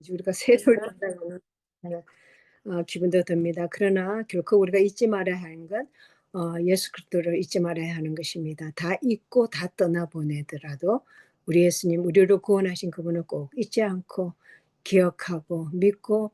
우리가 세돌 된다는 기분도 듭니다. 그러나 결코 우리가 잊지 말아야 하는 건 예수 그리스도를 잊지 말아야 하는 것입니다. 다 잊고 다 떠나보내더라도 우리 예수님, 우리를 구원하신 그분을 꼭 잊지 않고 기억하고 믿고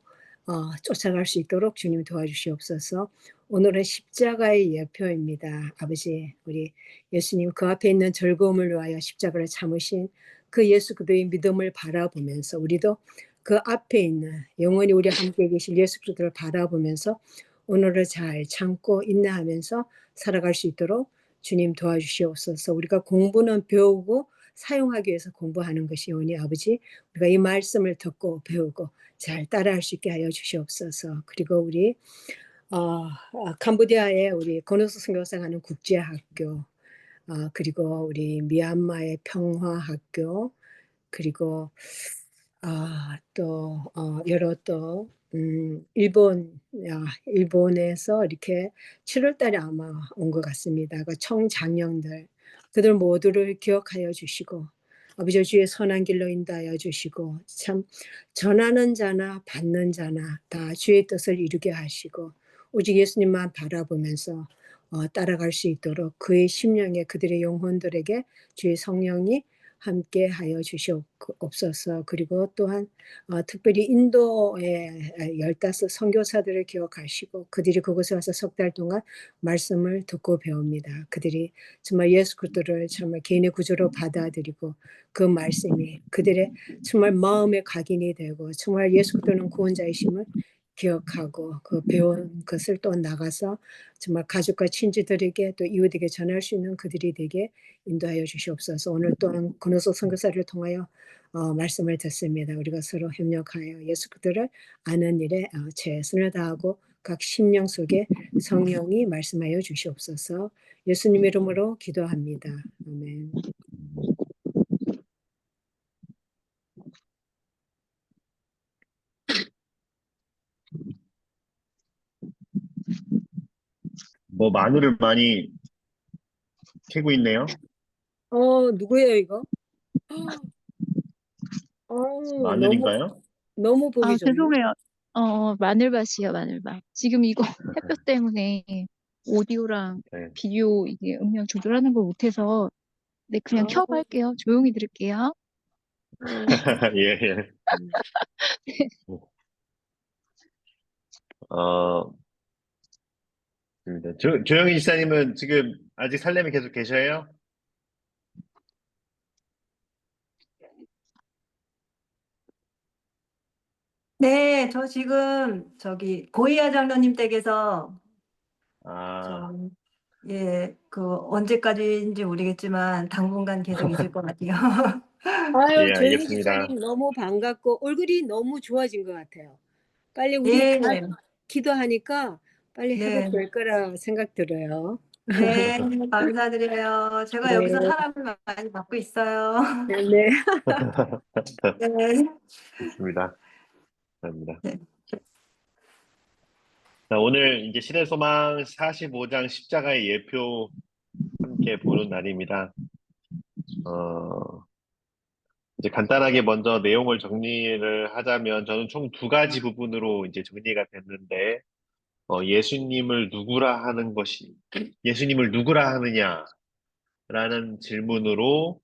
쫓아갈 수 있도록 주님 도와주시옵소서. 오늘은 십자가의 예표입니다. 아버지, 우리 예수님 그 앞에 있는 즐거움을 위하여 십자가를 참으신 그 예수 그리스도의 믿음을 바라보면서 우리도 그 앞에 있는 영원히 우리 함께 계실 예수 그리스도를 바라보면서 오늘을 잘 참고 인내하면서 살아갈 수 있도록 주님 도와주시옵소서. 우리가 공부는 배우고 사용하기 위해서 공부하는 것이오니 아버지, 우리가 이 말씀을 듣고 배우고 잘 따라할 수 있게 하여 주시옵소서. 그리고 우리 캄보디아의 우리 고노스 선교사 가는 국제학교, 그리고 우리 미얀마의 평화학교, 그리고 또 여러 또 일본에서 이렇게 7월 달에 아마 온 것 같습니다. 그 청장년들 그들 모두를 기억하여 주시고 아버지 주의 선한 길로 인도하여 주시고 참 전하는 자나 받는 자나 다 주의 뜻을 이루게 하시고 오직 예수님만 바라보면서 따라갈 수 있도록 그의 심령에 그들의 영혼들에게 주의 성령이 함께 하여 주시옵소서. 그리고 또한 특별히 인도의 15 선교사들을 기억하시고 그들이 그곳에 와서 석 달 동안 말씀을 듣고 배웁니다. 그들이 정말 예수 그리스도를 정말 개인의 구주로 받아들이고 그 말씀이 그들의 정말 마음의 각인이 되고 정말 예수 그리스도는 구원자이심을 기억하고 그 배운 것을 또 나가서 정말 가족과 친지들에게 또 이웃에게 전할 수 있는 그들이 되게 인도하여 주시옵소서. 오늘 또한 고노소 선교사를 통하여 말씀을 듣습니다. 우리가 서로 협력하여 예수 그들을 아는 일에 최선을 다하고 각 심령 속에 성령이 말씀하여 주시옵소서. 예수님 이름으로 기도합니다. 아멘. 뭐 마늘을 많이 캐고 있네요. 누구예요 이거? 너무 마늘인가요? 너무 보기 좋네. 죄송해요. 마늘밭이요, 마늘밭. 지금 이거 햇볕 때문에 오디오랑 네. 비디오 이게 음량 조절하는 걸 못해서 네, 그냥 켜고 할게요. 조용히 들을게요. 예, 예. 조영희 지사님은 지금 아직 살렘에 계속 계셔요? 네, 저 지금 저기 고이아 장로님 댁에서 그 언제까지인지 모르겠지만 당분간 계속 있을 것 같아요. 아유, 예, 조영희 알겠습니다. 집사님 너무 반갑고 얼굴이 너무 좋아진 것 같아요. 빨리 우리 예, 기도하니까 빨리 네. 회복될 거라 생각 들어요. 네, 감사드려요. 제가 네. 여기서 사랑을 많이 받고 있어요. 네. 네. 좋습니다. 감사합니다. 네. 자, 오늘 이제 시대 소망 45장 십자가의 예표 함께 보는 날입니다. 이제 간단하게 먼저 내용을 정리를 하자면 저는 총 2가지 부분으로 이제 정리가 됐는데, 예수님을 누구라 하느냐라는 질문으로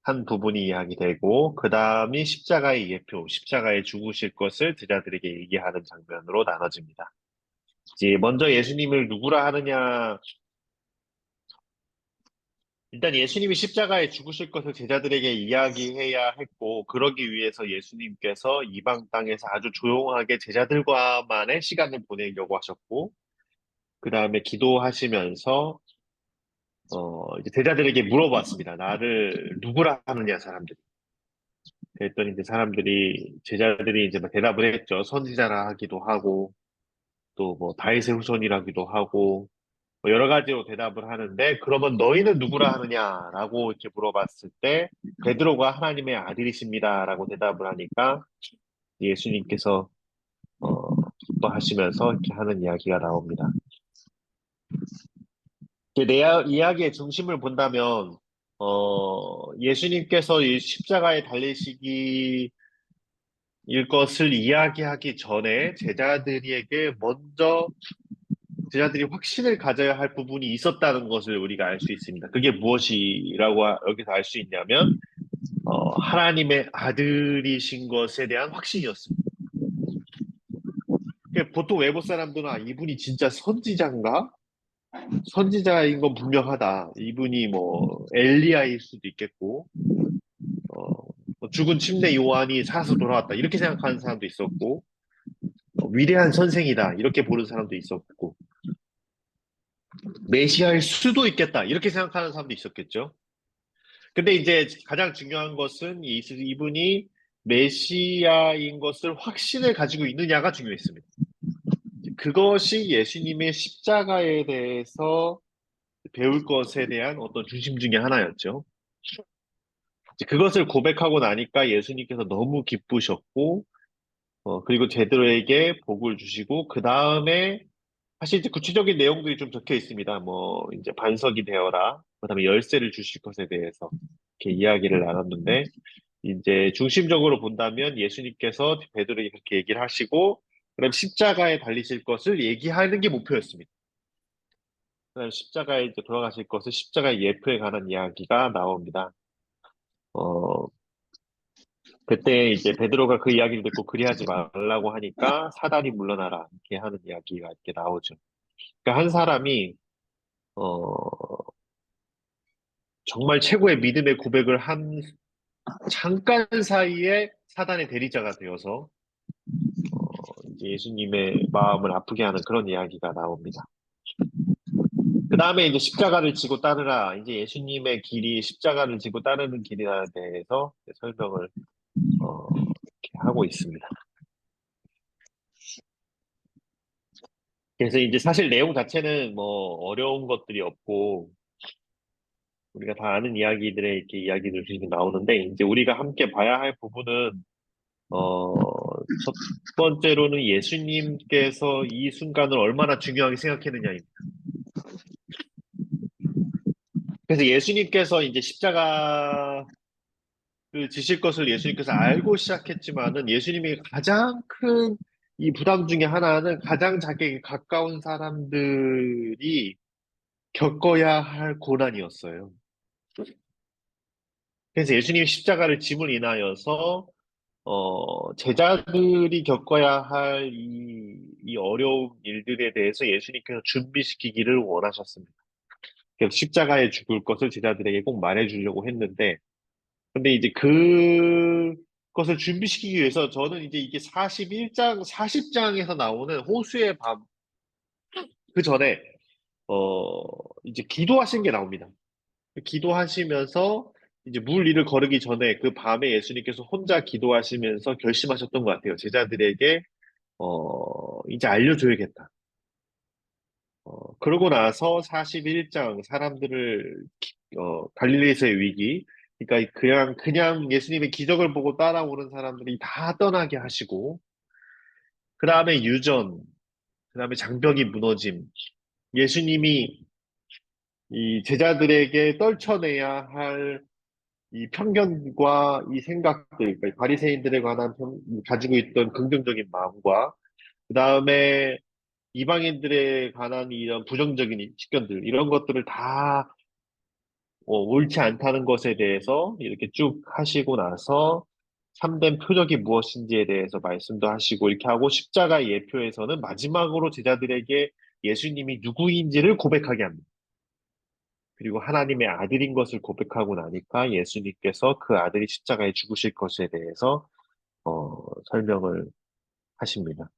한 부분이 이야기되고, 그 다음이 십자가의 예표, 십자가에 죽으실 것을 제자들에게 얘기하는 장면으로 나눠집니다. 이제 먼저 예수님을 누구라 하느냐, 일단 예수님이 십자가에 죽으실 것을 제자들에게 이야기해야 했고, 그러기 위해서 예수님께서 이방 땅에서 아주 조용하게 제자들과만의 시간을 보내려고 하셨고, 그 다음에 기도하시면서 이제 제자들에게 물어봤습니다. 나를 누구라 하느냐, 사람들이. 그랬더니 이제 제자들이 이제 막 대답을 했죠. 선지자라 하기도 하고, 또 뭐 다윗의 후손이라기도 하고, 뭐 여러 가지로 대답을 하는데, 그러면 너희는 누구라 하느냐라고 이렇게 물어봤을 때 베드로가 하나님의 아들이십니다라고 대답을 하니까 예수님께서 기뻐하시면서 이렇게 하는 이야기가 나옵니다. 내 이야기의 중심을 본다면 예수님께서 이 십자가에 달리시기 것을 이야기하기 전에 제자들이 확신을 가져야 할 부분이 있었다는 것을 우리가 알 수 있습니다. 그게 무엇이라고 여기서 알 수 있냐면 하나님의 아들이신 것에 대한 확신이었습니다. 보통 외국 사람들은 이분이 진짜 선지자인가? 선지자인 건 분명하다. 이분이 뭐 엘리야일 수도 있겠고 죽은 침례 요한이 살아서 돌아왔다. 이렇게 생각하는 사람도 있었고 위대한 선생이다. 이렇게 보는 사람도 있었고 메시아일 수도 있겠다. 이렇게 생각하는 사람도 있었겠죠. 근데 이제 가장 중요한 것은 이분이 메시아인 것을 확신을 가지고 있느냐가 중요했습니다. 그것이 예수님의 십자가에 대해서 배울 것에 대한 어떤 중심 중에 하나였죠. 그것을 고백하고 나니까 예수님께서 너무 기쁘셨고, 그리고 제대로에게 복을 주시고, 그 다음에 사실 이제 구체적인 내용들이 좀 적혀 있습니다. 뭐, 이제 반석이 되어라. 그 다음에 열쇠를 주실 것에 대해서 이렇게 이야기를 나눴는데, 이제 중심적으로 본다면 예수님께서 베드로에게 그렇게 얘기를 하시고, 그다음 십자가에 달리실 것을 얘기하는 게 목표였습니다. 그다음 십자가에 이제 돌아가실 것을 십자가의 예표에 관한 이야기가 나옵니다. 어, 그때 이제 베드로가 그 이야기를 듣고 그리하지 말라고 하니까 사단이 물러나라 이렇게 하는 이야기가 이렇게 나오죠. 그러니까 한 사람이 어, 정말 최고의 믿음의 고백을 한 잠깐 사이에 사단의 대리자가 되어서 이제 예수님의 마음을 아프게 하는 그런 이야기가 나옵니다. 그 다음에 이제 십자가를 지고 따르라. 이제 예수님의 길이 십자가를 지고 따르는 길이에 대해서 설명을 이렇게 하고 있습니다. 그래서 이제 사실 내용 자체는 뭐 어려운 것들이 없고 우리가 다 아는 이야기들의 이렇게 이야기들이 나오는데 이제 우리가 함께 봐야 할 부분은 첫 번째로는 예수님께서 이 순간을 얼마나 중요하게 생각했느냐입니다. 그래서 예수님께서 이제 십자가를 지실 것을 예수님께서 알고 시작했지만은 예수님이 가장 큰 이 부담 중에 하나는 가장 자기에게 가까운 사람들이 겪어야 할 고난이었어요. 그래서 예수님이 십자가를 짐을 인하여서 제자들이 겪어야 할 이 어려운 일들에 대해서 예수님께서 준비시키기를 원하셨습니다. 그래서 십자가에 죽을 것을 제자들에게 꼭 말해주려고 했는데, 근데 이제 그것을 준비시키기 위해서 저는 이제 이게 41장, 40장에서 나오는 호수의 밤, 그 전에, 이제 기도하신 게 나옵니다. 기도하시면서 이제 물 위를 거르기 전에 그 밤에 예수님께서 혼자 기도하시면서 결심하셨던 것 같아요. 제자들에게, 이제 알려줘야겠다. 그러고 나서 41장 사람들을, 갈릴리에서의 위기, 그러니까 그냥 예수님의 기적을 보고 따라오는 사람들이 다 떠나게 하시고, 그 다음에 유전, 그 다음에 장벽이 무너짐, 예수님이 이 제자들에게 떨쳐내야 할 이 편견과 이 생각들, 그러니까 바리새인들에 관한 가지고 있던 긍정적인 마음과 그 다음에 이방인들에 관한 이런 부정적인 식견들, 이런 것들을 다 옳지 않다는 것에 대해서 이렇게 쭉 하시고 나서 참된 표적이 무엇인지에 대해서 말씀도 하시고 이렇게 하고 십자가 예표에서는 마지막으로 제자들에게 예수님이 누구인지를 고백하게 합니다. 그리고 하나님의 아들인 것을 고백하고 나니까 예수님께서 그 아들이 십자가에 죽으실 것에 대해서 설명을 하십니다.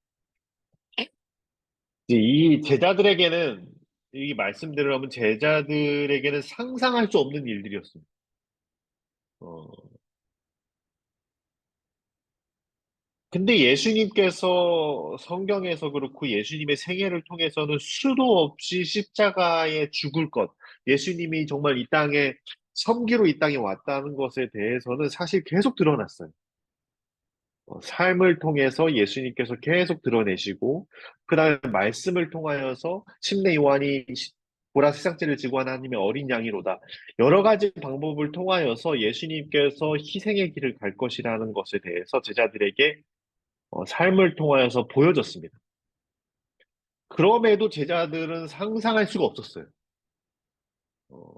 이제 이 제자들에게는 이 말씀대로 제자들에게는 상상할 수 없는 일들이었습니다. 어, 근데 예수님께서 성경에서 그렇고 예수님의 생애를 통해서는 수도 없이 십자가에 죽을 것, 예수님이 정말 이 땅에 섬기로 이 땅에 왔다는 것에 대해서는 사실 계속 드러났어요. 삶을 통해서 예수님께서 계속 드러내시고, 그 다음에 말씀을 통하여서 침례 요한이 보라 세상죄를 지고 하나님의 어린 양이로다. 여러 가지 방법을 통하여서 예수님께서 희생의 길을 갈 것이라는 것에 대해서 제자들에게 삶을 통하여서 보여졌습니다. 그럼에도 제자들은 상상할 수가 없었어요. 어,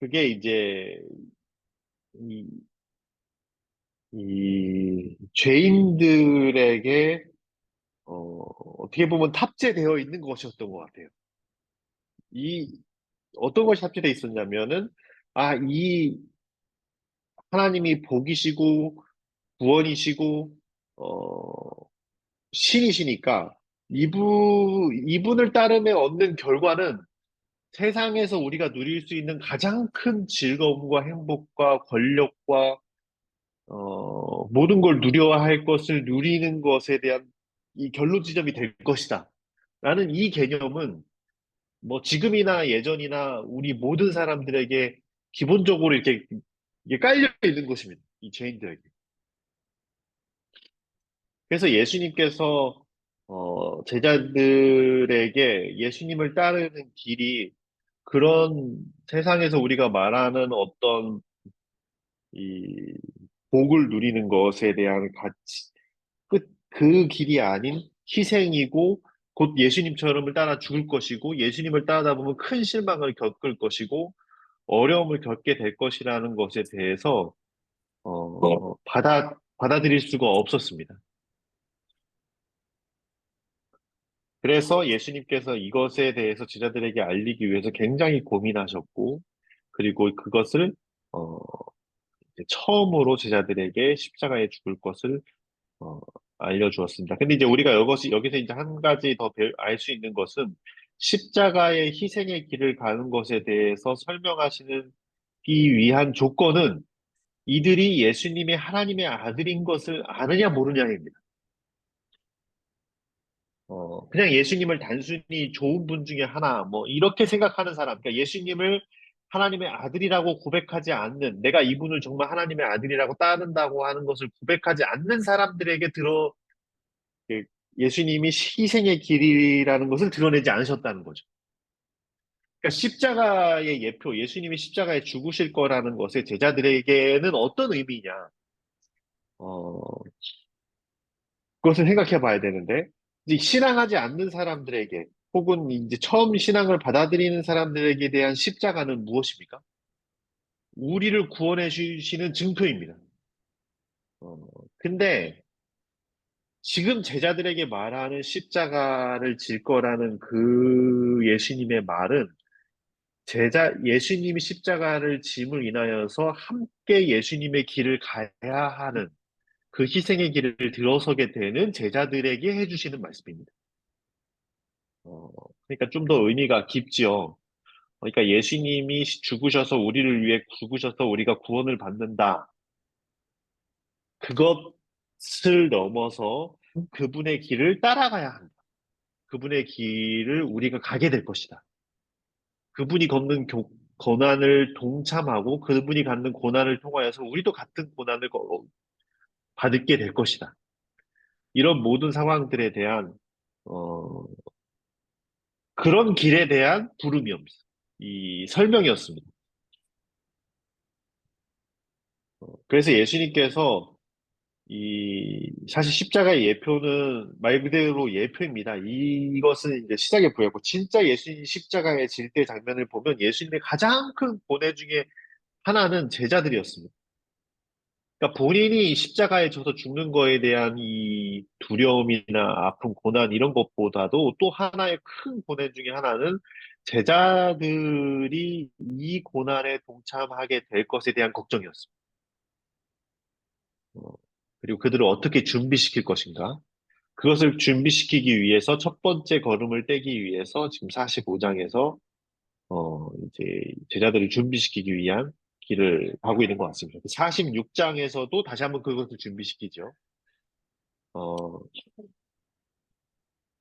그게 이제 이, 이 죄인들에게 어떻게 보면 탑재되어 있는 것이었던 것 같아요. 이 어떤 것이 탑재되어 있었냐면은 이 하나님이 복이시고 구원이시고 어, 신이시니까 이분을 따르며 얻는 결과는 세상에서 우리가 누릴 수 있는 가장 큰 즐거움과 행복과 권력과 모든 걸 누려야 할 것을 누리는 것에 대한 이 결론 지점이 될 것이다. 라는 이 개념은 뭐 지금이나 예전이나 우리 모든 사람들에게 기본적으로 이게 깔려 있는 것입니다. 이 죄인들에게. 그래서 예수님께서 제자들에게 예수님을 따르는 길이 그런 세상에서 우리가 말하는 어떤 이 복을 누리는 것에 대한 가치, 그 길이 아닌 희생이고 곧 예수님처럼을 따라 죽을 것이고 예수님을 따르다 보면 큰 실망을 겪을 것이고 어려움을 겪게 될 것이라는 것에 대해서 받아들일 수가 없었습니다. 그래서 예수님께서 이것에 대해서 제자들에게 알리기 위해서 굉장히 고민하셨고 그리고 그것을 어, 이제 처음으로 제자들에게 십자가에 죽을 것을 어, 알려주었습니다. 근데 이제 우리가 여기서 이제 한 가지 더 알 수 있는 것은 십자가의 희생의 길을 가는 것에 대해서 설명하시는 이 위한 조건은 이들이 예수님이 하나님의 아들인 것을 아느냐 모르냐입니다. 그냥 예수님을 단순히 좋은 분 중에 하나, 뭐, 이렇게 생각하는 사람, 그러니까 예수님을 하나님의 아들이라고 고백하지 않는, 내가 이분을 정말 하나님의 아들이라고 따른다고 하는 것을 고백하지 않는 사람들에게 그 예수님이 희생의 길이라는 것을 드러내지 않으셨다는 거죠. 그러니까 십자가의 예표, 예수님이 십자가에 죽으실 거라는 것에 제자들에게는 어떤 의미냐, 어, 그것을 생각해 봐야 되는데, 이제 신앙하지 않는 사람들에게, 혹은 이제 처음 신앙을 받아들이는 사람들에게 대한 십자가는 무엇입니까? 우리를 구원해 주시는 증표입니다. 어, 근데 지금 제자들에게 말하는 십자가를 질 거라는 그 예수님의 말은 예수님이 십자가를 짐을 인하여서 함께 예수님의 길을 가야 하는 그 희생의 길을 들어서게 되는 제자들에게 해주시는 말씀입니다. 어, 그러니까 좀 더 의미가 깊지요. 그러니까 예수님이 죽으셔서 우리를 위해 죽으셔서 우리가 구원을 받는다. 그것을 넘어서 그분의 길을 따라가야 한다. 그분의 길을 우리가 가게 될 것이다. 그분이 걷는 고난을 동참하고 그분이 갖는 고난을 통하여서 우리도 같은 고난을 받게 될 것이다. 이런 모든 상황들에 대한 어, 그런 길에 대한 부름이었습니다. 이 설명이었습니다. 그래서 예수님께서 사실 십자가의 예표는 말 그대로 예표입니다. 이것은 이제 시작에 보였고, 진짜 예수님 십자가에 질 때 장면을 보면 예수님의 가장 큰 고뇌 중에 하나는 제자들이었습니다. 그러니까 본인이 십자가에 져서 죽는 거에 대한 이 두려움이나 아픔, 고난 이런 것보다도 또 하나의 큰 고뇌 중에 하나는 제자들이 이 고난에 동참하게 될 것에 대한 걱정이었습니다. 어, 그리고 그들을 어떻게 준비시킬 것인가? 그것을 준비시키기 위해서 첫 번째 걸음을 떼기 위해서 지금 45장에서 이제 제자들을 준비시키기 위한 길을 가고 있는 것 같습니다. 46장에서도 다시 한번 그것을 준비시키죠. 어,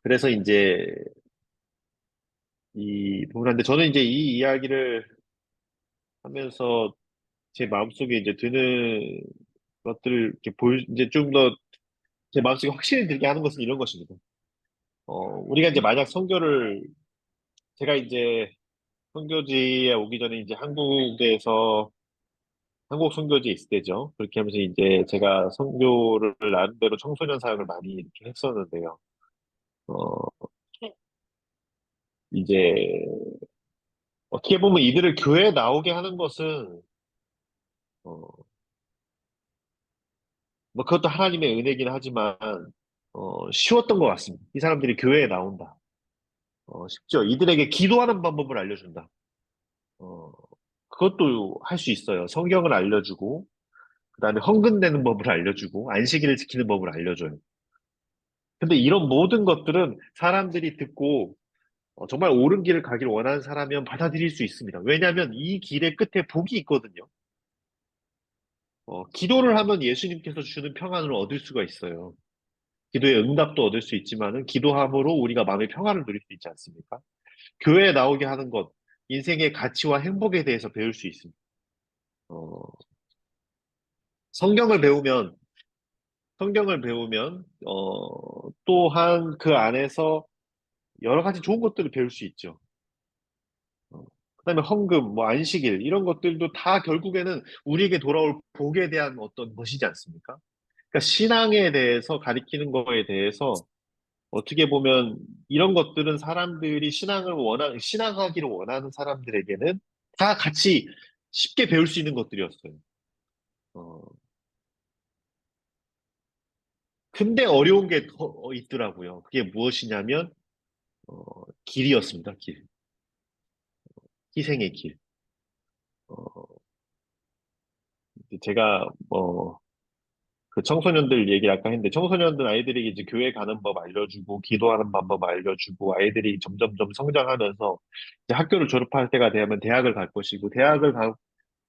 그래서 이제 부분인데 저는 이제 이 이야기를 하면서 제 마음속에 이제 드는 것들을 이렇게 이제 좀 더 제 마음속에 확신이 들게 하는 것은 이런 것입니다. 우리가 이제 만약 제가 이제 선교지에 오기 전에 이제 한국에서 한국 선교지에 있을 때죠. 그렇게 하면서 이제 제가 선교를 나름대로 청소년 사역을 많이 이렇게 했었는데요. 어, 이제 어떻게 보면 이들을 교회에 나오게 하는 것은 어, 뭐 그것도 하나님의 은혜긴 하지만 쉬웠던 것 같습니다. 이 사람들이 교회에 나온다. 쉽죠. 이들에게 기도하는 방법을 알려준다. 어, 그것도 할 수 있어요. 성경을 알려주고 그다음에 헌금 내는 법을 알려주고 안식일을 지키는 법을 알려줘요. 근데 이런 모든 것들은 사람들이 듣고 정말 옳은 길을 가길 원하는 사람이면 받아들일 수 있습니다. 왜냐하면 이 길의 끝에 복이 있거든요. 기도를 하면 예수님께서 주는 평안을 얻을 수가 있어요. 기도의 응답도 얻을 수 있지만은 기도함으로 우리가 마음의 평안을 누릴 수 있지 않습니까? 교회에 나오게 하는 것, 인생의 가치와 행복에 대해서 배울 수 있습니다. 어, 성경을 배우면, 성경을 배우면, 또한 그 안에서 여러 가지 좋은 것들을 배울 수 있죠. 그다음에 헌금, 뭐 안식일 이런 것들도 다 결국에는 우리에게 돌아올 복에 대한 어떤 것이지 않습니까? 그러니까 신앙에 대해서 가리키는 거에 대해서 어떻게 보면 이런 것들은 사람들이 신앙하기를 원하는 사람들에게는 다 같이 쉽게 배울 수 있는 것들이었어요. 어, 근데 어려운 게 더 있더라고요. 그게 무엇이냐면, 길이었습니다. 길. 희생의 길. 어, 제가, 그 청소년들 얘기 아까 했는데, 청소년들 아이들에게 이제 교회 가는 법 알려주고, 기도하는 방법 알려주고, 아이들이 점점점 성장하면서, 이제 학교를 졸업할 때가 되면 대학을 갈 것이고,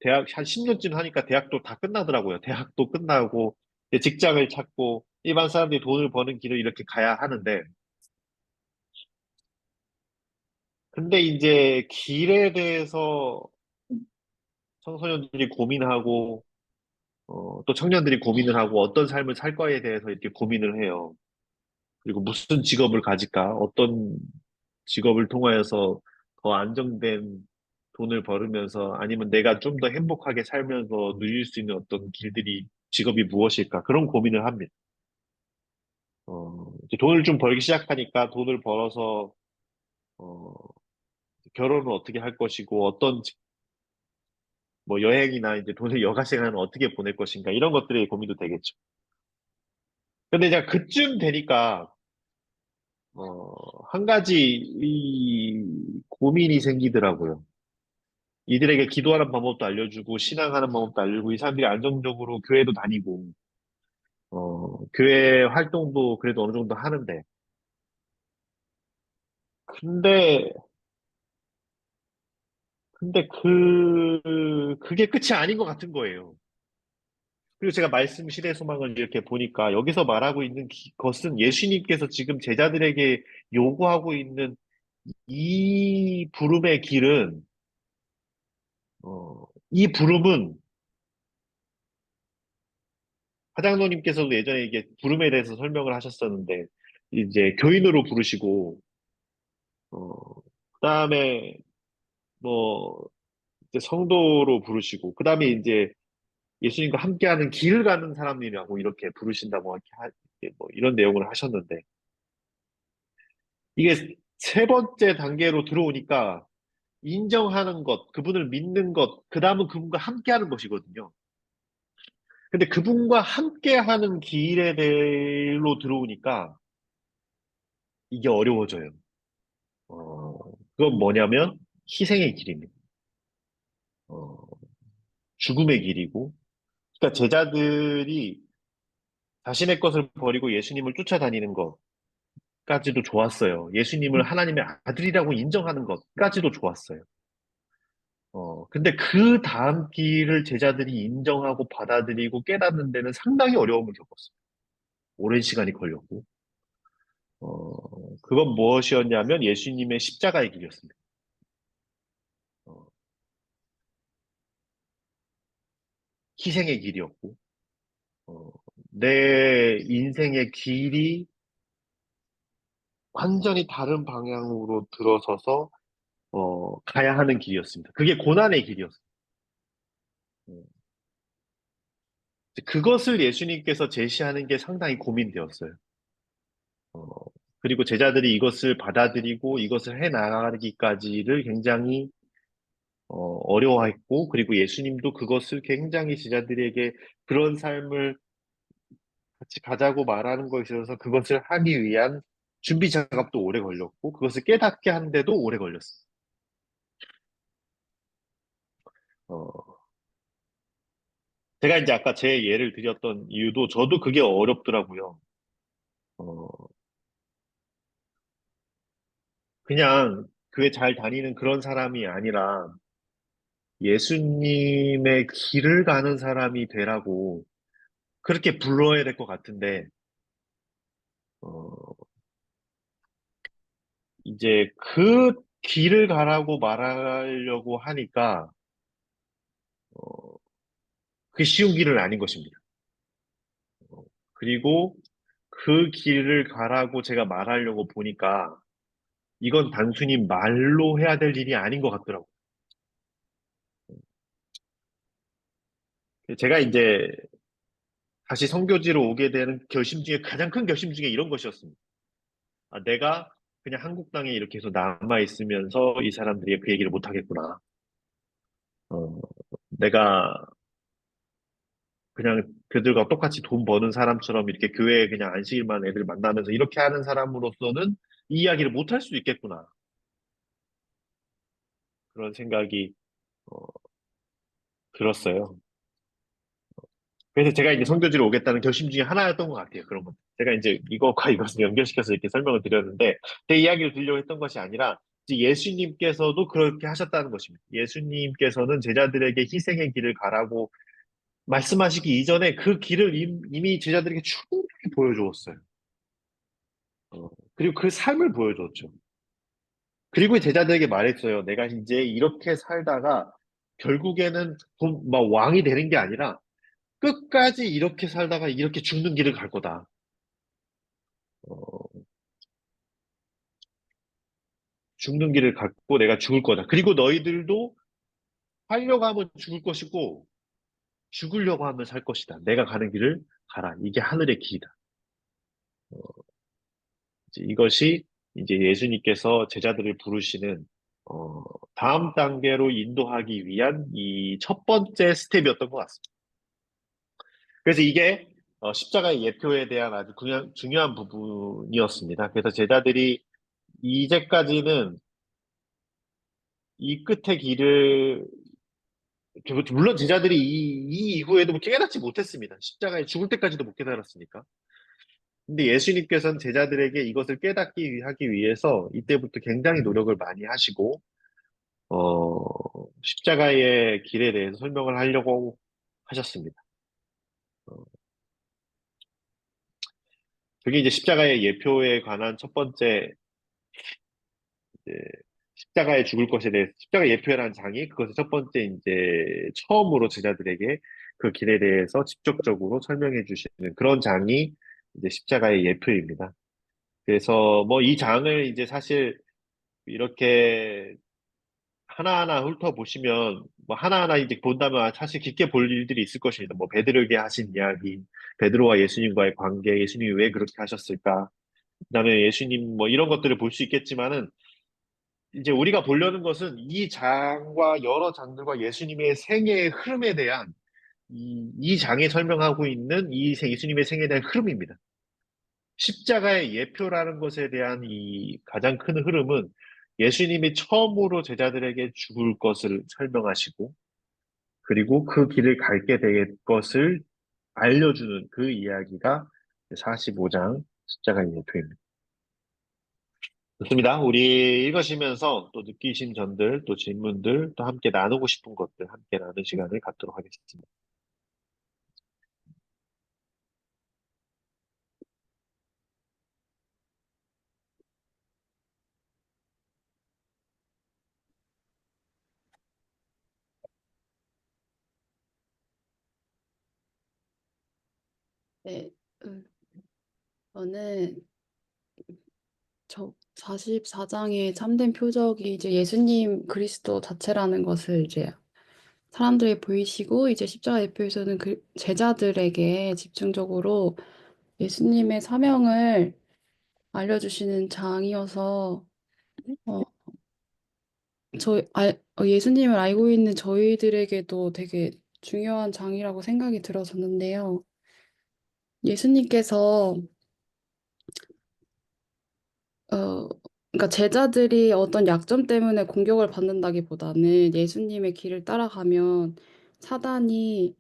대학 한 10년쯤 하니까 대학도 다 끝나더라고요. 대학도 끝나고 이제 직장을 찾고 일반 사람들이 돈을 버는 길을 이렇게 가야 하는데 근데 이제 길에 대해서 청소년들이 고민하고 또 청년들이 고민을 하고 어떤 삶을 살 거에 대해서 이렇게 고민을 해요. 그리고 무슨 직업을 가질까? 어떤 직업을 통하여서 더 안정된 돈을 벌으면서 아니면 내가 좀 더 행복하게 살면서 누릴 수 있는 어떤 길들이 직업이 무엇일까? 그런 고민을 합니다. 이제 돈을 좀 벌기 시작하니까 돈을 벌어서, 어, 결혼을 어떻게 할 것이고, 뭐 여행이나 이제 돈을 여가 생활은 어떻게 보낼 것인가, 이런 것들의 고민도 되겠죠. 근데 이제 그쯤 되니까, 한 가지 이 고민이 생기더라고요. 이들에게 기도하는 방법도 알려주고, 신앙하는 방법도 알려주고, 이 사람들이 안정적으로 교회도 다니고, 교회 활동도 그래도 어느 정도 하는데, 근데, 그게 끝이 아닌 것 같은 거예요. 그리고 제가 말씀 시대 소망을 이렇게 보니까 여기서 말하고 있는 것은 예수님께서 지금 제자들에게 요구하고 있는 이 부름의 길은, 이 부름은 하장로님께서도 예전에 이게 부름에 대해서 설명을 하셨었는데, 이제 교인으로 부르시고, 그 다음에 뭐, 이제 성도로 부르시고, 그 다음에 이제 예수님과 함께하는 길을 가는 사람이라고 이렇게 부르신다고 이렇게 뭐 이런 내용을 하셨는데, 이게 세 번째 단계로 들어오니까 인정하는 것, 그분을 믿는 것, 그 다음은 그분과 함께하는 것이거든요. 근데 그분과 함께하는 길에 대로 들어오니까 이게 어려워져요. 그건 뭐냐면 희생의 길입니다. 어, 죽음의 길이고, 그러니까 제자들이 자신의 것을 버리고 예수님을 쫓아다니는 것까지도 좋았어요. 예수님을 하나님의 아들이라고 인정하는 것까지도 좋았어요. 근데 그 다음 길을 제자들이 인정하고 받아들이고 깨닫는 데는 상당히 어려움을 겪었어요. 오랜 시간이 걸렸고. 그건 무엇이었냐면 예수님의 십자가의 길이었습니다. 어, 희생의 길이었고, 어, 내 인생의 길이 완전히 다른 방향으로 들어서서, 가야 하는 길이었습니다. 그게 고난의 길이었어요. 그것을 예수님께서 제시하는 게 상당히 고민되었어요. 어, 그리고 제자들이 이것을 받아들이고 이것을 해 나가기까지를 굉장히 어려워했고, 그리고 예수님도 그것을 굉장히 제자들에게 그런 삶을 같이 가자고 말하는 것에 있어서 그것을 하기 위한 준비 작업도 오래 걸렸고, 그것을 깨닫게 하는데도 오래 걸렸어요. 어, 제가 이제 아까 제 예를 드렸던 이유도 저도 그게 어렵더라고요. 어, 그냥 교회 잘 다니는 그런 사람이 아니라 예수님의 길을 가는 사람이 되라고 그렇게 불러야 될 것 같은데, 어, 이제 그 길을 가라고 말하려고 하니까, 어, 그게 쉬운 길은 아닌 것입니다. 그리고 그 길을 가라고 제가 말하려고 보니까 이건 단순히 말로 해야 될 일이 아닌 것 같더라고요. 제가 이제 다시 선교지로 오게 되는 결심 중에 가장 큰 결심 중에 이런 것이었습니다. 아, 내가 그냥 한국 땅에 이렇게 해서 남아 있으면서 이 사람들이 그 얘기를 못 하겠구나. 어, 내가 그냥 그들과 똑같이 돈 버는 사람처럼 이렇게 교회에 그냥 안식일만 애들 만나면서 이렇게 하는 사람으로서는 이 이야기를 못 할 수 있겠구나. 그런 생각이 어, 들었어요. 그래서 제가 이제 선교지로 오겠다는 결심 중에 하나였던 것 같아요. 그런 것. 제가 이제 이것과 이것을 연결시켜서 이렇게 설명을 드렸는데, 제 이야기를 드리려고 했던 것이 아니라, 이제 예수님께서도 그렇게 하셨다는 것입니다. 예수님께서는 제자들에게 희생의 길을 가라고 말씀하시기 이전에 그 길을 이미 제자들에게 충분히 보여주었어요. 그리고 그 삶을 보여줬죠. 그리고 제자들에게 말했어요. 내가 이제 이렇게 살다가 결국에는 막 왕이 되는 게 아니라 끝까지 이렇게 살다가 이렇게 죽는 길을 갈 거다. 어, 죽는 길을 갖고 내가 죽을 거다. 그리고 너희들도 하려고 하면 죽을 것이고 죽으려고 하면 살 것이다. 내가 가는 길을 가라. 이게 하늘의 길이다. 이제 이것이 이제 예수님께서 제자들을 부르시는 어, 다음 단계로 인도하기 위한 이 첫 번째 스텝이었던 것 같습니다. 그래서 이게 십자가의 예표에 대한 아주 중요한 부분이었습니다. 그래서 제자들이 이제까지는 이 끝의 길을 물론 제자들이 이 이후에도 뭐 깨닫지 못했습니다. 십자가에 죽을 때까지도 못 깨달았으니까. 근데 예수님께서는 제자들에게 이것을 깨닫기 하기 위해서 이때부터 굉장히 노력을 많이 하시고 십자가의 길에 대해서 설명을 하려고 하셨습니다. 그게 이제 십자가의 예표에 관한 첫 번째 이제 십자가에 죽을 것에 대해서 십자가 예표라는 장이 그것을 첫 번째 이제 처음으로 제자들에게 그 길에 대해서 직접적으로 설명해 주시는 그런 장이 이제 십자가의 예표입니다. 그래서 뭐 이 장을 이제 사실 이렇게 하나하나 훑어보시면 뭐 하나하나 이제 본다면 사실 깊게 볼 일들이 있을 것입니다. 뭐 베드로에게 하신 이야기, 베드로와 예수님과의 관계, 예수님이 왜 그렇게 하셨을까? 그다음에 예수님 뭐 이런 것들을 볼 수 있겠지만은 이제 우리가 보려는 것은 이 장과 여러 장들과 예수님의 생애의 흐름에 대한 이 장에 설명하고 있는 예수님의 생애에 대한 흐름입니다. 십자가의 예표라는 것에 대한 이 가장 큰 흐름은 예수님이 처음으로 제자들에게 죽을 것을 설명하시고 그리고 그 길을 갈게 될 것을 알려주는 그 이야기가 45장 십자가의 예표입니다. 좋습니다. 우리 읽으시면서 또 느끼신 점들, 또 질문들, 또 함께 나누고 싶은 것들 함께 나누는 시간을 갖도록 하겠습니다. 네, 저는 44장의 참된 표적이 이제 예수님 그리스도 자체라는 것을 이제 사람들이 보이시고 이제 십자가 대표에서는 그 제자들에게 집중적으로 예수님의 사명을 알려주시는 장이어서 어, 예수님을 알고 있는 저희들에게도 되게 중요한 장이라고 생각이 들어졌는데요. 예수님께서 어, 그러니까 제자들이 어떤 약점 때문에 공격을 받는다기보다는 예수님의 길을 따라가면 사단이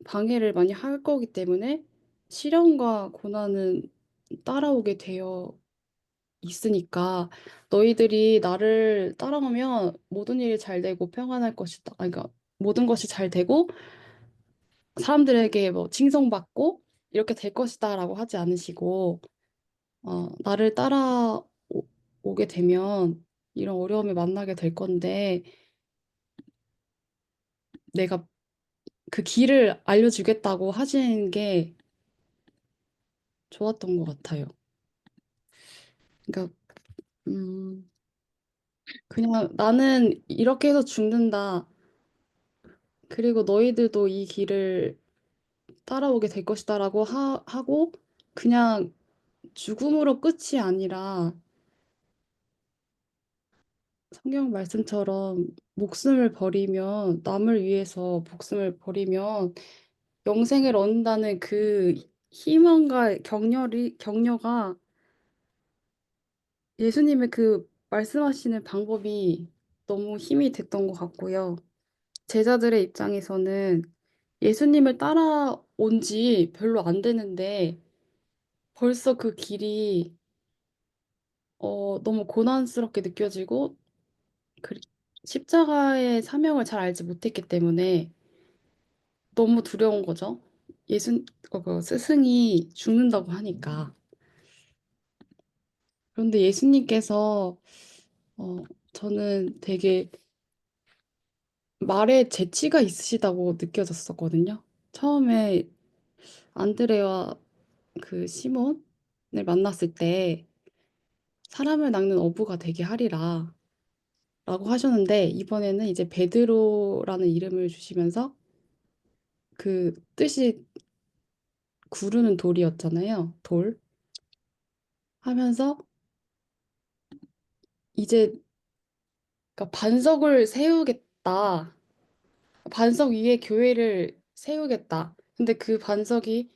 방해를 많이 할 거기 때문에 시련과 고난은 따라오게 되어 있으니까 너희들이 나를 따라오면 모든 일이 잘 되고 평안할 것이다. 아니, 그러니까 모든 것이 잘 되고 사람들에게 뭐 칭송받고 이렇게 될 것이다라고 하지 않으시고 나를 오게 되면 이런 어려움을 만나게 될 건데 내가 그 길을 알려주겠다고 하시는 게 좋았던 것 같아요. 그러니까 음, 그냥 나는 이렇게 해서 죽는다. 그리고 너희들도 이 길을 따라오게 될 것이다라고 하고 그냥 죽음으로 끝이 아니라 성경 말씀처럼 목숨을 버리면 남을 위해서 목숨을 버리면 영생을 얻는다는 그 희망과 격려가 예수님의 그 말씀하시는 방법이 너무 힘이 됐던 것 같고요. 제자들의 입장에서는 예수님을 따라온 지 별로 안 되는데 벌써 그 길이 너무 고난스럽게 느껴지고 그 십자가의 사명을 잘 알지 못했기 때문에 너무 두려운 거죠. 그 스승이 죽는다고 하니까. 그런데 예수님께서 어, 저는 되게 말에 재치가 있으시다고 느껴졌었거든요. 처음에 안드레와 그 시몬을 만났을 때 사람을 낚는 어부가 되게 하리라 라고 하셨는데 이번에는 이제 베드로라는 이름을 주시면서 그 뜻이 구르는 돌이었잖아요. 돌 하면서 이제 그러니까 반석을 세우겠다. 반석 위에 교회를 세우겠다. 근데 그 반석이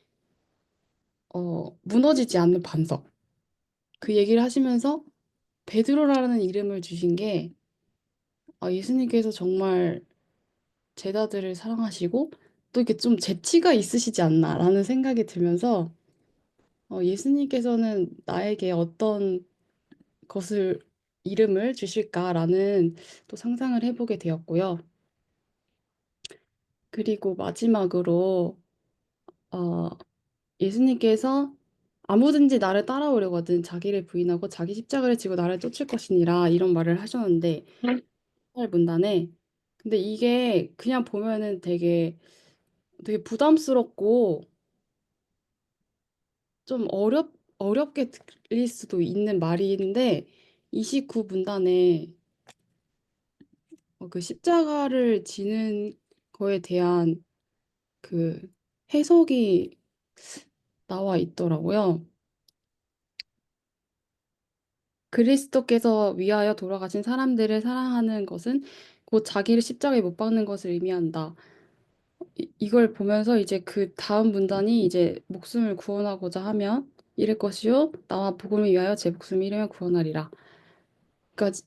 무너지지 않는 반석. 그 얘기를 하시면서 베드로라는 이름을 주신 게 예수님께서 정말 제자들을 사랑하시고 또 이렇게 좀 재치가 있으시지 않나라는 생각이 들면서 예수님께서는 나에게 어떤 것을 이름을 주실까라는 또 상상을 해보게 되었고요. 그리고 마지막으로 어, 예수님께서 아무든지 나를 따라오려거든 자기를 부인하고 자기 십자가를 지고 나를 쫓을 것이니라 이런 말을 하셨는데 할 문단에 근데 이게 그냥 보면은 되게 부담스럽고 좀 어렵게 들릴 수도 있는 말인데 29문단에 그 십자가를 지는 거에 대한 그 해석이 나와 있더라고요. 그리스도께서 위하여 돌아가신 사람들을 사랑하는 것은 곧 자기를 십자가에 못 박는 것을 의미한다. 이걸 보면서 이제 그 다음 문단이 이제 목숨을 구원하고자 하면 이를 것이요 나와 복음을 위하여 제 목숨을 잃으면 구원하리라. 그러니까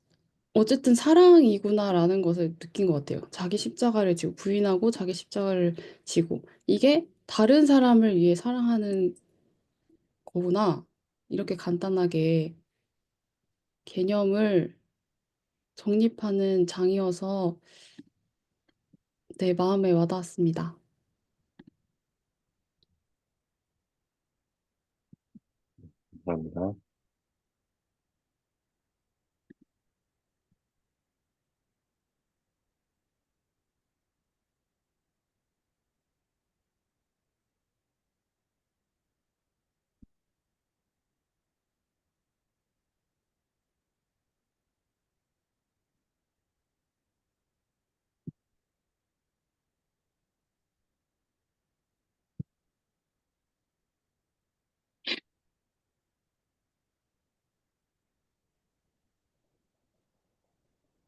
어쨌든 사랑이구나라는 것을 느낀 것 같아요. 자기 십자가를 지고 부인하고 자기 십자가를 지고 이게 다른 사람을 위해 사랑하는 거구나. 이렇게 간단하게 개념을 정립하는 장이어서 내 마음에 와닿았습니다. 감사합니다.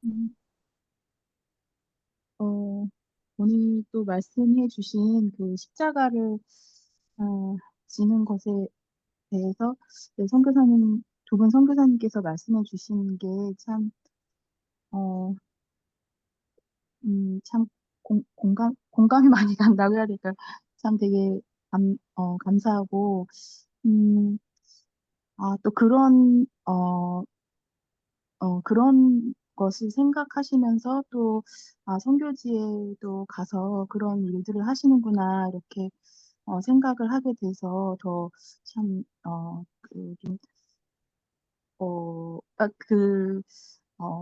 음, 어, 오늘 또 말씀해 주신 그 십자가를 지는 것에 대해서 네, 선교사님, 두 분 선교사님께서 말씀해 주신 게 참, 어, 참 공감이 많이 간다고 해야 될까요? 참 되게 감사하고, 음, 또 그런 것을 생각하시면서 또, 선교지에도 가서 그런 일들을 하시는구나, 이렇게, 생각을 하게 돼서 더 참, 좀,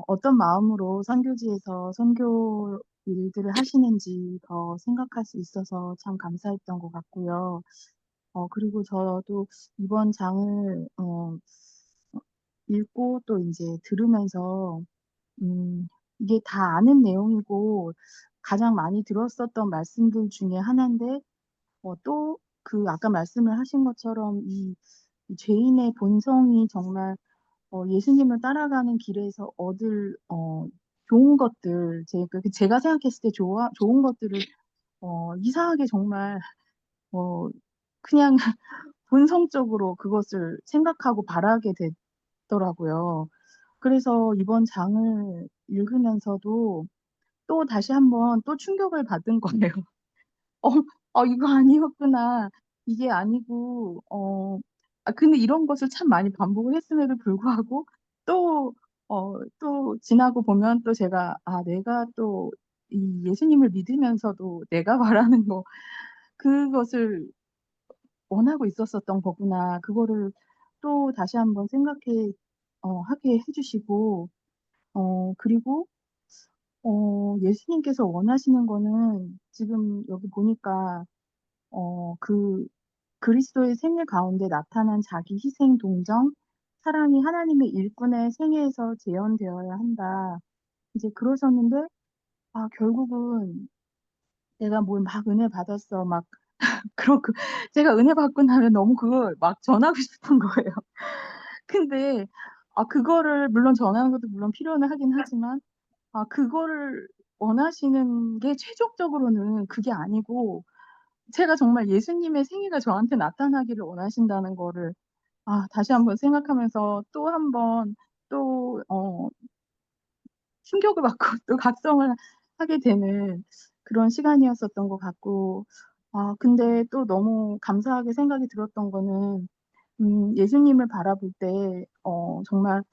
어떤 마음으로 선교지에서 선교 일들을 하시는지 더 생각할 수 있어서 참 감사했던 것 같고요. 그리고 저도 이번 장을, 읽고 또 이제 들으면서 이게 다 아는 내용이고 가장 많이 들었었던 말씀들 중에 하나인데 또 아까 말씀을 하신 것처럼 이 죄인의 본성이 정말 예수님을 따라가는 길에서 얻을 좋은 것들, 제가 생각했을 때 좋은 것들을 이상하게 정말 그냥 본성적으로 그것을 생각하고 바라게 되더라고요. 그래서 이번 장을 읽으면서도 또 다시 한번 또 충격을 받은 거예요. 어, 이거 아니었구나. 이게 아니고, 근데 이런 것을 참 많이 반복을 했음에도 불구하고, 또, 또 지나고 보면 또 제가, 내가 또 이 예수님을 믿으면서도 내가 바라는 거, 그것을 원하고 있었었던 거구나. 그거를 또 다시 한번 하게 해주시고, 그리고, 예수님께서 원하시는 거는 지금 여기 보니까, 그리스도의 생애 가운데 나타난 자기 희생 동정, 사랑이 하나님의 일꾼의 생애에서 재현되어야 한다. 이제 그러셨는데, 결국은 내가 뭘 막 은혜 받았어. 막, 그렇고, 제가 은혜 받고 나면 너무 그걸 막 전하고 싶은 거예요. 근데, 그거를, 물론 전하는 것도 물론 필요는 하긴 하지만, 그거를 원하시는 게 최종적으로는 그게 아니고, 제가 정말 예수님의 생애가 저한테 나타나기를 원하신다는 거를 다시 한번 생각하면서 또 한번 또 충격을 받고 또 각성을 하게 되는 그런 시간이었었던 것 같고 근데 또 너무 감사하게 생각이 들었던 거는 예수님을 바라볼 때 정말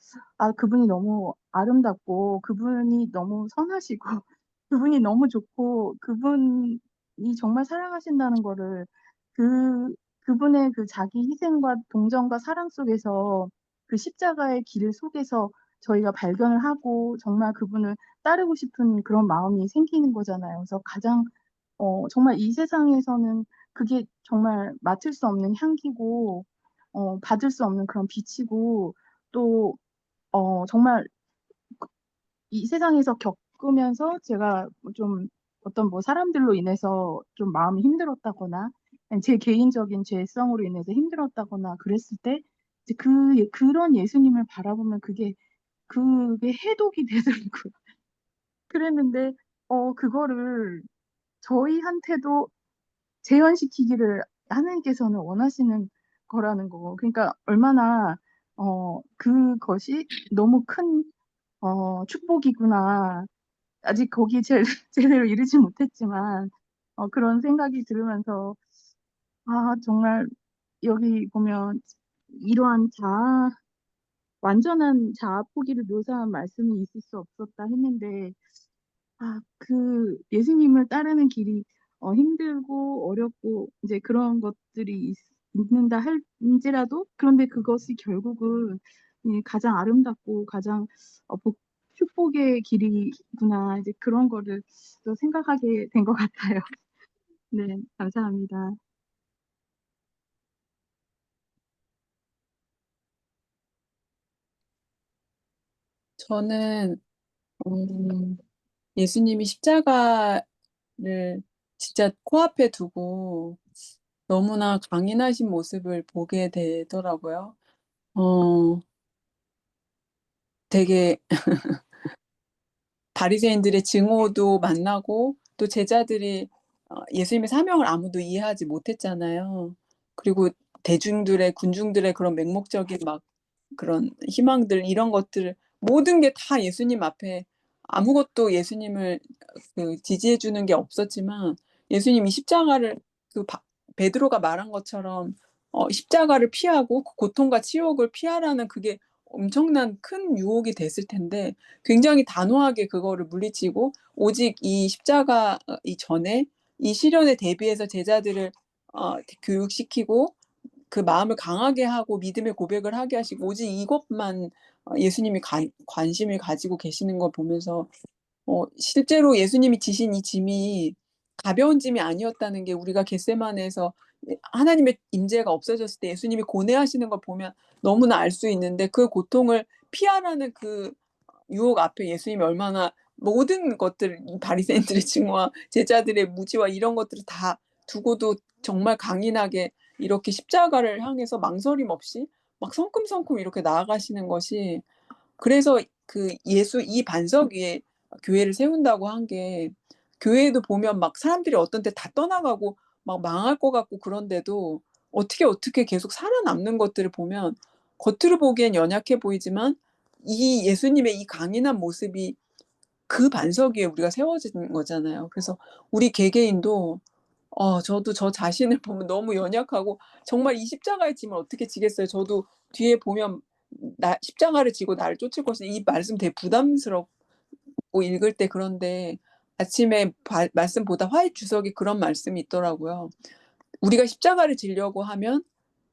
그분이 너무 아름답고 그분이 너무 선하시고 그분이 너무 좋고 그분이 정말 사랑하신다는 거를 그 그분의 그 자기 희생과 동정과 사랑 속에서 그 십자가의 길 속에서 저희가 발견을 하고 정말 그분을 따르고 싶은 그런 마음이 생기는 거잖아요. 그래서 가장 정말 이 세상에서는 그게 정말 맡을 수 없는 향기고 받을 수 없는 그런 빛이고 또 정말 이 세상에서 겪으면서 제가 좀 어떤 뭐 사람들로 인해서 좀 마음이 힘들었다거나 아니 제 개인적인 죄성으로 인해서 힘들었다거나 그랬을 때 이제 그런 예수님을 바라보면 그게 해독이 되더라고요. 그랬는데 그거를 저희한테도 재현시키기를 하나님께서는 원하시는 거라는 거. 그러니까 얼마나 그것이 너무 큰 축복이구나. 아직 거기에 제대로 이르지 못했지만 그런 생각이 들으면서 정말 여기 보면 이러한 완전한 자아 포기를 묘사한 말씀이 있을 수 없었다 했는데 예수님을 따르는 길이 힘들고 어렵고 이제 그런 것들이 있는다 할지라도 그런데 그것이 결국은 가장 아름답고 가장 축복의 길이구나 이제 그런 거를 또 생각하게 된 것 같아요. 네, 감사합니다. 저는 예수님이 십자가를 진짜 코앞에 두고 너무나 강인하신 모습을 보게 되더라고요. 되게 바리새인들의 증오도 만나고 또 제자들이 예수님의 사명을 아무도 이해하지 못했잖아요. 그리고 대중들의 군중들의 그런 맹목적인 막 그런 희망들 이런 것들 모든 게 다 예수님 앞에 아무것도 예수님을 지지해 주는 게 없었지만 예수님이 십자가를 베드로가 말한 것처럼 십자가를 피하고 그 고통과 치욕을 피하라는 그게 엄청난 큰 유혹이 됐을 텐데 굉장히 단호하게 그거를 물리치고 오직 이 십자가 이전에 이 시련에 대비해서 제자들을 교육시키고 그 마음을 강하게 하고 믿음의 고백을 하게 하시고 오직 이것만 예수님이 관심을 가지고 계시는 걸 보면서 실제로 예수님이 지신 이 짐이 가벼운 짐이 아니었다는 게 우리가 겟세마네에서 하나님의 임재가 없어졌을 때 예수님이 고뇌하시는 걸 보면 너무나 알 수 있는데 그 고통을 피하라는 그 유혹 앞에 예수님이 얼마나 모든 것들 바리새인들의 증오와 제자들의 무지와 이런 것들을 다 두고도 정말 강인하게 이렇게 십자가를 향해서 망설임 없이 막 성큼성큼 이렇게 나아가시는 것이 그래서 그 예수 이 반석 위에 교회를 세운다고 한 게 교회에도 보면 막 사람들이 어떤 때 다 떠나가고 막 망할 것 같고 그런데도 어떻게 계속 살아남는 것들을 보면 겉으로 보기엔 연약해 보이지만 이 예수님의 이 강인한 모습이 그 반석 위에 우리가 세워진 거잖아요. 그래서 우리 개개인도 저도 저 자신을 보면 너무 연약하고 정말 이 십자가의 짐을 어떻게 지겠어요. 저도 뒤에 보면 십자가를 지고 나를 쫓을 것이니 이 말씀 되게 부담스럽고 읽을 때 그런데 아침에 말씀 보다 화이트 주석에 그런 말씀이 있더라고요. 우리가 십자가를 지려고 하면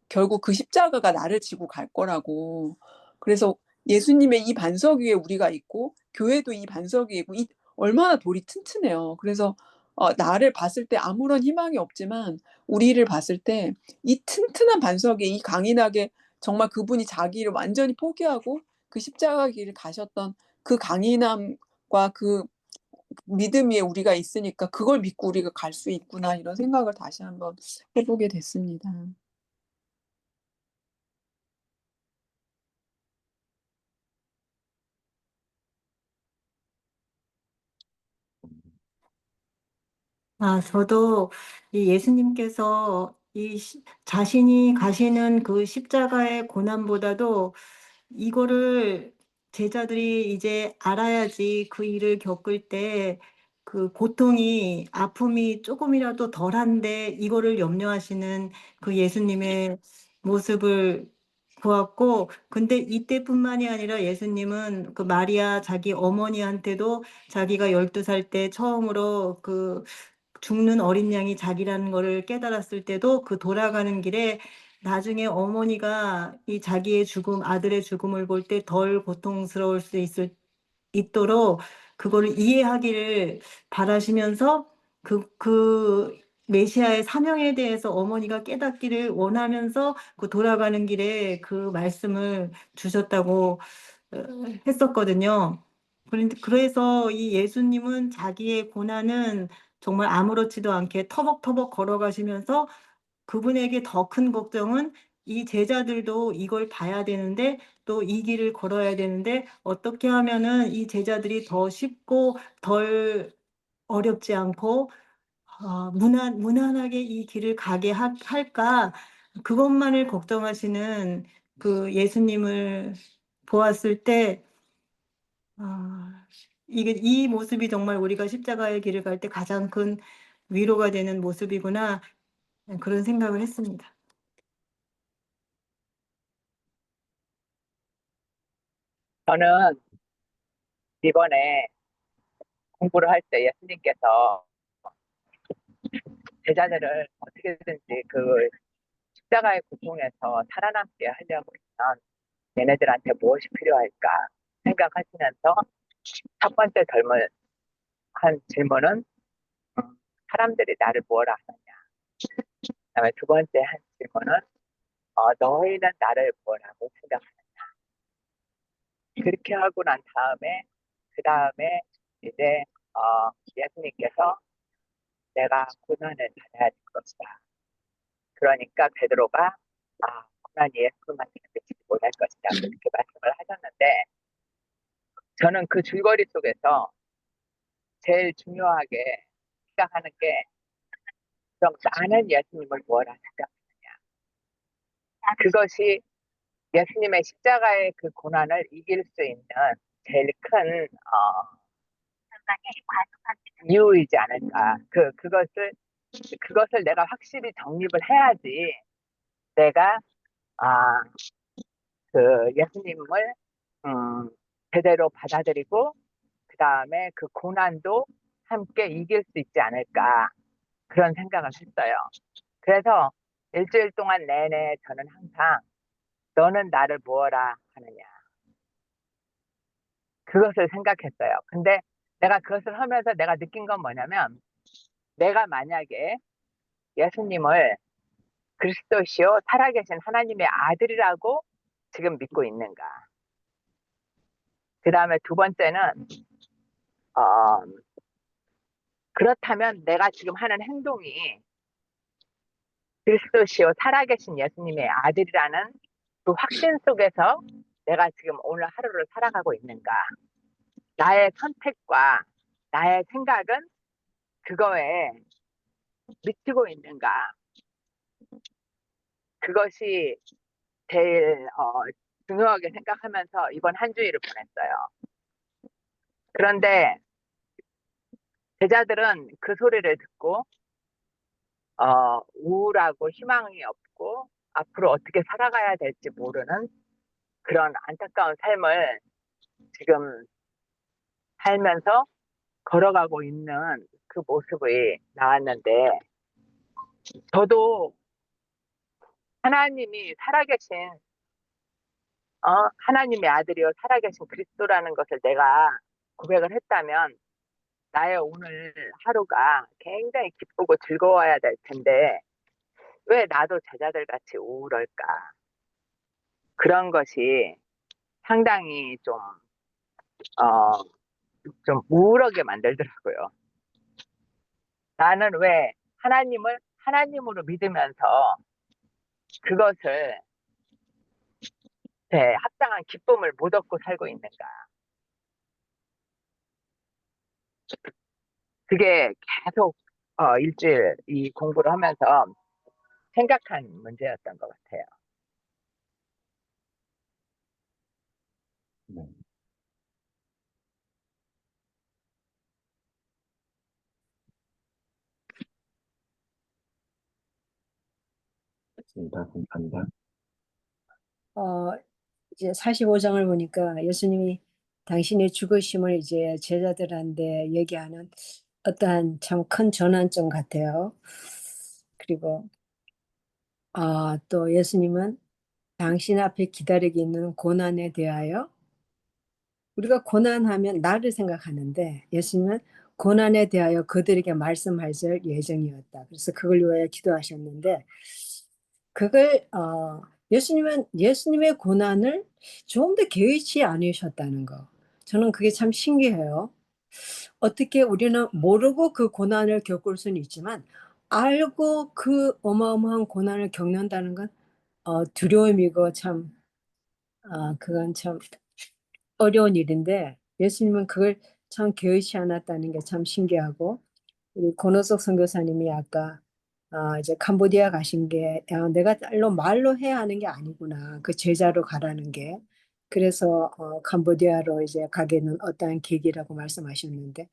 결국 그 십자가가 나를 지고 갈 거라고. 그래서 예수님의 이 반석 위에 우리가 있고 교회도 이 반석 위에 있고 얼마나 돌이 튼튼해요. 그래서 나를 봤을 때 아무런 희망이 없지만 우리를 봤을 때 이 튼튼한 반석에 이 강인하게 정말 그분이 자기를 완전히 포기하고 그 십자가 길을 가셨던 그 강인함과 그 믿음 위에 우리가 있으니까 그걸 믿고 우리가 갈 수 있구나 이런 생각을 다시 한번 해보게 됐습니다. 저도 이 예수님께서 자신이 가시는 그 십자가의 고난보다도 이거를 제자들이 이제 알아야지 그 일을 겪을 때 그 고통이, 아픔이 조금이라도 덜한데 이거를 염려하시는 그 예수님의 모습을 보았고, 근데 이때뿐만이 아니라 예수님은 그 마리아 자기 어머니한테도 자기가 12살 때 처음으로 그 죽는 어린 양이 자기라는 거를 깨달았을 때도 그 돌아가는 길에 나중에 어머니가 이 자기의 아들의 죽음을 볼 때 덜 고통스러울 수 있도록 그거를 이해하기를 바라시면서 그 메시아의 사명에 대해서 어머니가 깨닫기를 원하면서 그 돌아가는 길에 그 말씀을 주셨다고 했었거든요. 그래서 이 예수님은 자기의 고난은 정말 아무렇지도 않게 터벅터벅 걸어가시면서 그분에게 더 큰 걱정은 이 제자들도 이걸 봐야 되는데 또 이 길을 걸어야 되는데 어떻게 하면은 이 제자들이 더 쉽고 덜 어렵지 않고 무난하게 이 길을 가게 할까 그것만을 걱정하시는 그 예수님을 보았을 때 이 모습이 정말 우리가 십자가의 길을 갈 때 가장 큰 위로가 되는 모습이구나 그런 생각을 했습니다. 저는 이번에 공부를 할 때 예수님께서 제자들을 어떻게든지 그 십자가의 고통에서 살아남게 하려고 하면 얘네들한테 무엇이 필요할까 생각하시면서 첫 번째 한 질문은 사람들이 나를 뭐라 하느냐. 그다음에 두 번째 한 질문은 너희는 나를 뭐라고 생각하느냐. 그렇게 하고 난 다음에 그 다음에 이제 예수님께서 내가 고난을 받아야 될 것이다. 그러니까 베드로가 고난이 예수님한테 미치지 못할 것이다. 그렇게 말씀을 하셨는데 저는 그 줄거리 속에서 제일 중요하게 생각하는 게 그럼 나는 예수님을 뭐라 생각하느냐. 그것이 예수님의 십자가의 그 고난을 이길 수 있는 제일 큰 이유이지 않을까. 그것을 내가 확실히 정립을 해야지 내가 그 예수님을 제대로 받아들이고 그 다음에 그 고난도 함께 이길 수 있지 않을까 그런 생각을 했어요. 그래서 일주일 동안 내내 저는 항상 너는 나를 무엇라 하느냐 그것을 생각했어요. 근데 내가 그것을 하면서 내가 느낀 건 뭐냐면 내가 만약에 예수님을 그리스도시요 살아계신 하나님의 아들이라고 지금 믿고 있는가. 그 다음에 두 번째는 그렇다면 내가 지금 하는 행동이 그리스도시요 살아계신 예수님의 아들이라는 그 확신 속에서 내가 지금 오늘 하루를 살아가고 있는가. 나의 선택과 나의 생각은 그거에 미치고 있는가. 그것이 제일 중요하게 생각하면서 이번 한 주일을 보냈어요. 그런데 제자들은 그 소리를 듣고 우울하고 희망이 없고 앞으로 어떻게 살아가야 될지 모르는 그런 안타까운 삶을 지금 살면서 걸어가고 있는 그 모습이 나왔는데 저도 하나님이 살아계신 하나님의 아들이요 살아계신 그리스도라는 것을 내가 고백을 했다면 나의 오늘 하루가 굉장히 기쁘고 즐거워야 될 텐데 왜 나도 제자들 같이 우울할까? 그런 것이 상당히 좀 우울하게 만들더라고요. 나는 왜 하나님을 하나님으로 믿으면서 그것을 합당한 기쁨을 못 얻고 살고 있는가? 그게 계속 일주일 이 공부를 하면서 생각한 문제였던 것 같아요. 네. 감사합니다. 이제 45장을 보니까 예수님이 당신의 죽으심을 이제 제자들한테 얘기하는 어떠한 참 큰 전환점 같아요. 그리고 또 예수님은 당신 앞에 기다리고 있는 고난에 대하여 우리가 고난하면 나를 생각하는데 예수님은 고난에 대하여 그들에게 말씀할 예정이었다. 그래서 그걸 위하여 기도하셨는데 그걸 예수님은 예수님의 고난을 좀 더 개의치 않으셨다는 거. 저는 그게 참 신기해요. 어떻게 우리는 모르고 그 고난을 겪을 수는 있지만 알고 그 어마어마한 고난을 겪는다는 건 두려움이고 참 그건 참 어려운 일인데 예수님은 그걸 참 개의치 않았다는 게 참 신기하고 우리 권호석 선교사님이 아까 이제 캄보디아 가신 게 내가 말로 해야 하는 게 아니구나. 그 제자로 가라는 게. 그래서 캄보디아로 이제 가게는 어떠한 계기라고 말씀하셨는데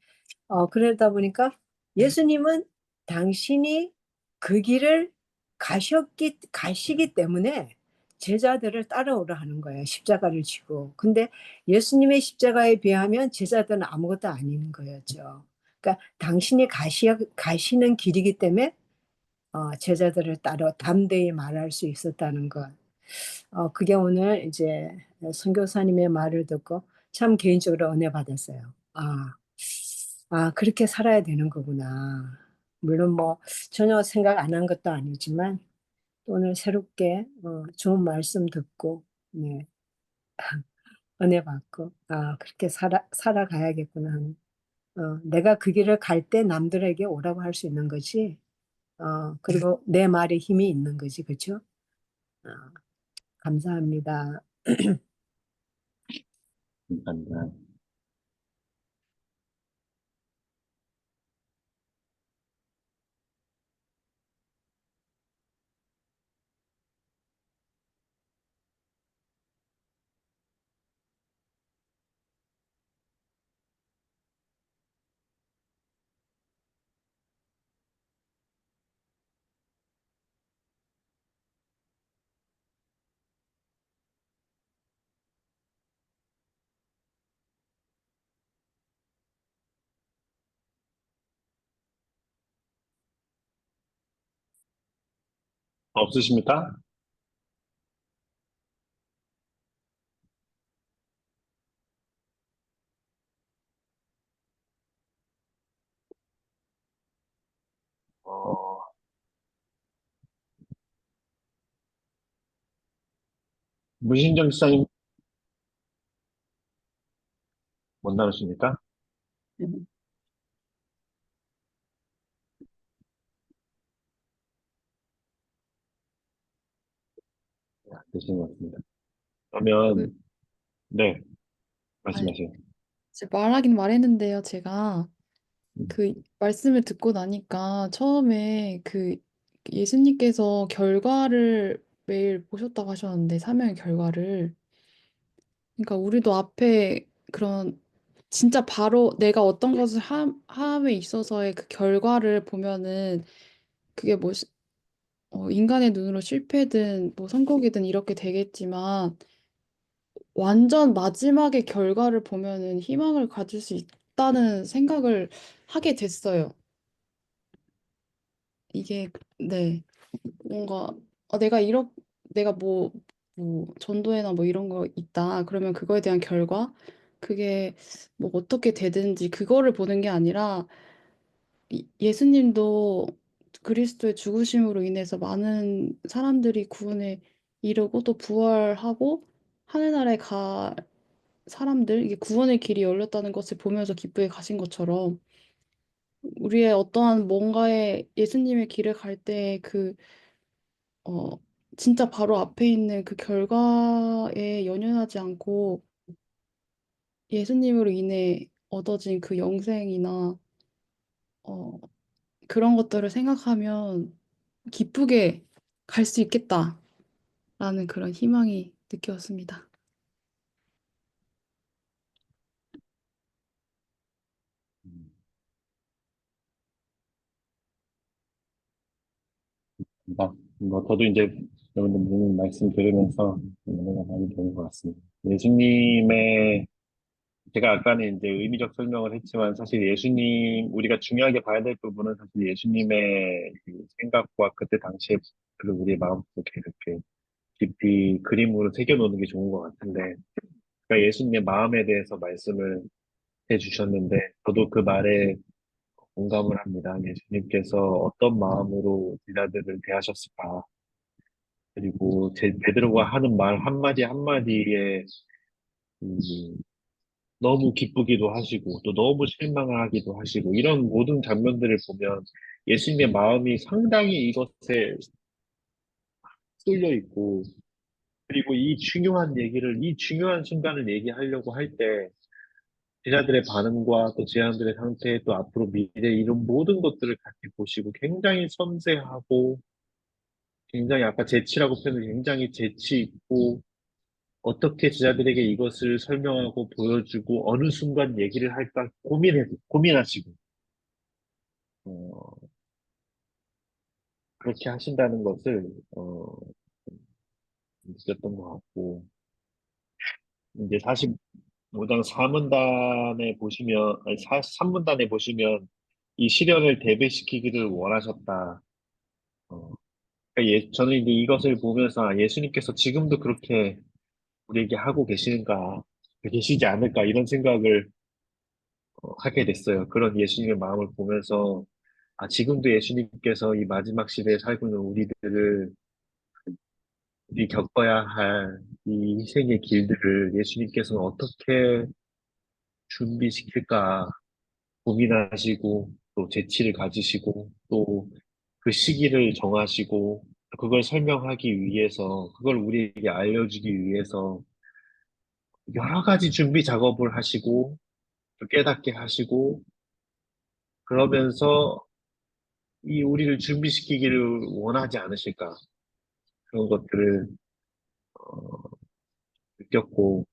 그러다 보니까 예수님은 당신이 그 길을 가시기 때문에 제자들을 따라오라 하는 거예요. 십자가를 지고. 근데 예수님의 십자가에 비하면 제자들은 아무것도 아닌 거였죠. 그러니까 당신이 가시는 길이기 때문에 제자들을 따라 담대히 말할 수 있었다는 것. 그게 오늘 이제 선교사님의 말을 듣고 참 개인적으로 은혜 받았어요. 그렇게 살아야 되는 거구나. 물론 뭐 전혀 생각 안 한 것도 아니지만 오늘 새롭게 좋은 말씀 듣고 네, 은혜 받고 그렇게 살아가야겠구나 하는. 내가 그 길을 갈 때 남들에게 오라고 할 수 있는 거지. 그리고 내 말에 힘이 있는 거지, 그렇죠? 감사합니다. 감사합니다. 없으십니까? 어, 무신정 지사님 못 나오십니까? 네, 안 되시는 것 같습니다. 그, 그러면, 네, 아니, 말씀하세요. 말하긴 말했는데요. 제가 음, 그 말씀을 듣고 나니까 처음에 그 예수님께서 결과를 매일 보셨다고 하셨는데, 사명의 결과를. 그러니까 우리도 앞에 그런 진짜 바로 내가 어떤 것을 함에 있어서의 그 결과를 보면은 그게 뭐 인간의 눈으로 실패든 뭐 성공이든 이렇게 되겠지만 완전 마지막의 결과를 보면은 희망을 가질 수 있다는 생각을 하게 됐어요. 이게 네. 뭔가 내가 뭐 전도회나 뭐 이런 거 있다. 그러면 그거에 대한 결과 그게 뭐 어떻게 되든지 그거를 보는 게 아니라 예수님도 그리스도의 죽으심으로 인해서 많은 사람들이 구원에 이르고 또 부활하고 하늘나라에 가 사람들 이게 구원의 길이 열렸다는 것을 보면서 기쁘게 가신 것처럼 우리의 어떠한 뭔가에 예수님의 길을 갈 때 어, 진짜 바로 앞에 있는 그 결과에 연연하지 않고 예수님으로 인해 얻어진 그 영생이나 어, 그런 것들을 생각하면 기쁘게 갈 수 있겠다라는 그런 희망이 느껴졌습니다. 음, 저도 이제 여러분들 말씀 들으면서 은혜가 많이 되는 것 같습니다. 예수님의 제가 아까는 이제 의미적 설명을 했지만 사실 예수님 우리가 중요하게 봐야 될 부분은 사실 예수님의 그 생각과 그때 당시의 그 우리의 마음속에 이렇게 깊이 그림으로 새겨놓는 게 좋은 것 같은데 그러니까 예수님의 마음에 대해서 말씀을 해주셨는데 저도 그 말에 공감을 합니다. 예수님께서 어떤 마음으로 제자들을 대하셨을까 그리고 베드로가 하는 말 한마디 한마디에 음, 너무 기쁘기도 하시고 또 너무 실망을 하기도 하시고 이런 모든 장면들을 보면 예수님의 마음이 상당히 이것에 쏠려 있고 그리고 이 중요한 순간을 얘기하려고 할 때 제자들의 반응과 또 제자들의 상태 또 앞으로 미래 이런 모든 것들을 같이 보시고 굉장히 섬세하고 굉장히 아까 재치라고 표현을 굉장히 재치 있고 어떻게 제자들에게 이것을 설명하고 보여주고 어느 순간 얘기를 할까 고민하시고 어, 그렇게 하신다는 것을 느꼈던 것 같고 이제 45장 4문단에 보시면 아니 3문단에 보시면 이 시련을 대비시키기를 원하셨다. 어, 그러니까 저는 이제 이것을 보면서 예수님께서 지금도 그렇게 우리에게 하고 계시지 않을까 이런 생각을 하게 됐어요. 그런 예수님의 마음을 보면서 지금도 예수님께서 이 마지막 시대에 살고 있는 우리들을 우리 겪어야 할 이 희생의 길들을 예수님께서는 어떻게 준비시킬까 고민하시고 또 재치를 가지시고 또 그 시기를 정하시고 그걸 설명하기 위해서 그걸 우리에게 알려주기 위해서 여러 가지 준비 작업을 하시고 또 깨닫게 하시고 그러면서 이 우리를 준비시키기를 원하지 않으실까 그런 것들을 느꼈고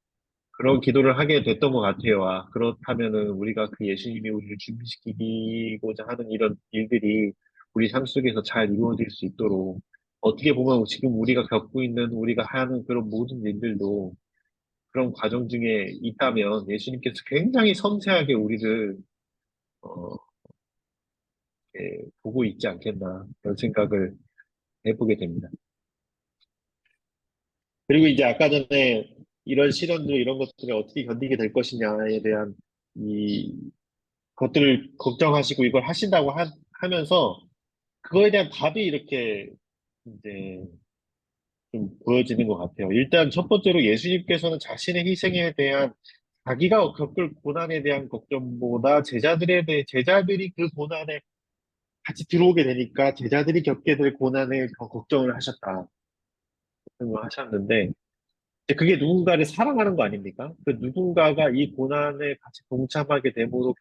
그런 기도를 하게 됐던 것 같아요. 그렇다면은 우리가 그 예수님이 우리를 준비시키고자 하는 이런 일들이 우리 삶 속에서 잘 이루어질 수 있도록 어떻게 보면 지금 우리가 겪고 있는 우리가 하는 그런 모든 일들도 그런 과정 중에 있다면 예수님께서 굉장히 섬세하게 우리를 어, 보고 있지 않겠나 그런 생각을 해보게 됩니다. 그리고 이제 아까 전에 이런 시련들, 이런 것들을 어떻게 견디게 될 것이냐에 대한 이 것들을 걱정하시고 이걸 하신다고 하면서 그거에 대한 답이 이렇게 이제 좀 보여지는 것 같아요. 일단 첫 번째로 예수님께서는 자신의 희생에 대한 자기가 겪을 고난에 대한 걱정보다 제자들이 그 고난에 같이 들어오게 되니까 제자들이 겪게 될 고난에 더 걱정을 하셨다. 걱정을 하셨는데 이제 그게 누군가를 사랑하는 거 아닙니까? 그 누군가가 이 고난에 같이 동참하게 됨으로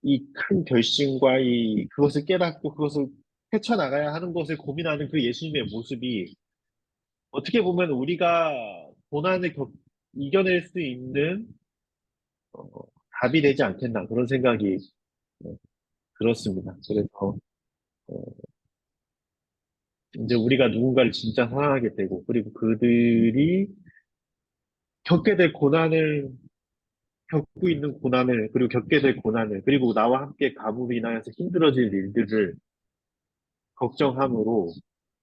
이 큰 결심과 그것을 깨닫고 그것을 헤쳐나가야 하는 것을 고민하는 그 예수님의 모습이 어떻게 보면 우리가 고난을 이겨낼 수 있는 어, 답이 되지 않겠나 그런 생각이 들었습니다. 그래서 어, 이제 우리가 누군가를 진짜 사랑하게 되고 그리고 그들이 겪게 될 고난을 겪고 있는 고난을 그리고 겪게 될 고난을 그리고 나와 함께 가무로 인하여서 힘들어질 일들을 걱정함으로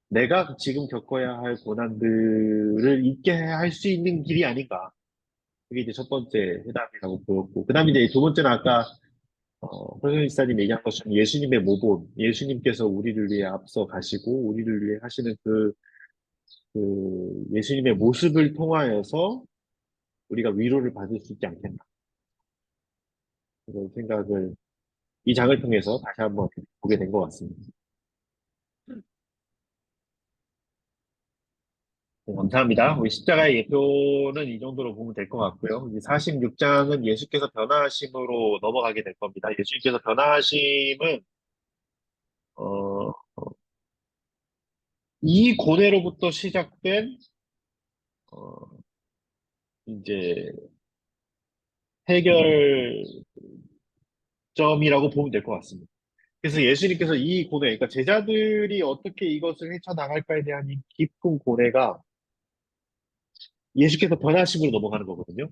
내가 지금 겪어야 할 고난들을 잊게 할 수 있는 길이 아닌가. 그게 이제 첫 번째 해답이라고 보였고. 그 다음에 이제 두 번째는 아까, 허경 이사님 얘기한 것처럼 예수님의 모본, 예수님께서 우리를 위해 앞서 가시고, 우리를 위해 하시는 그 예수님의 모습을 통하여서 우리가 위로를 받을 수 있지 않겠나. 그런 생각을 이 장을 통해서 다시 한번 보게 된 것 같습니다. 네, 감사합니다. 우리 십자가의 예표는 이 정도로 보면 될 것 같고요. 이제 46장은 예수께서 변화하심으로 넘어가게 될 겁니다. 예수님께서 변화하심은 어, 이 고뇌로부터 시작된 어, 이제 해결점이라고 보면 될 것 같습니다. 그래서 예수님께서 이 고뇌, 그러니까 제자들이 어떻게 이것을 헤쳐나갈까에 대한 이 깊은 고뇌가 예수께서 변화하심으로 넘어가는 거거든요.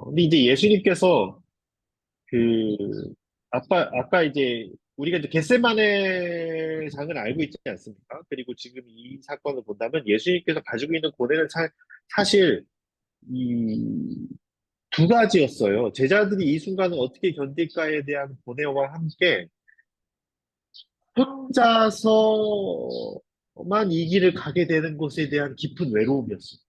근데 이제 예수님께서 그 아까 이제 우리가 이제 겟세마네 장을 알고 있지 않습니까? 그리고 지금 이 사건을 본다면 예수님께서 가지고 있는 고뇌는 사실 이 두 가지였어요. 제자들이 이 순간을 어떻게 견딜까에 대한 고뇌와 함께 혼자서만 이 길을 가게 되는 것에 대한 깊은 외로움이었어요.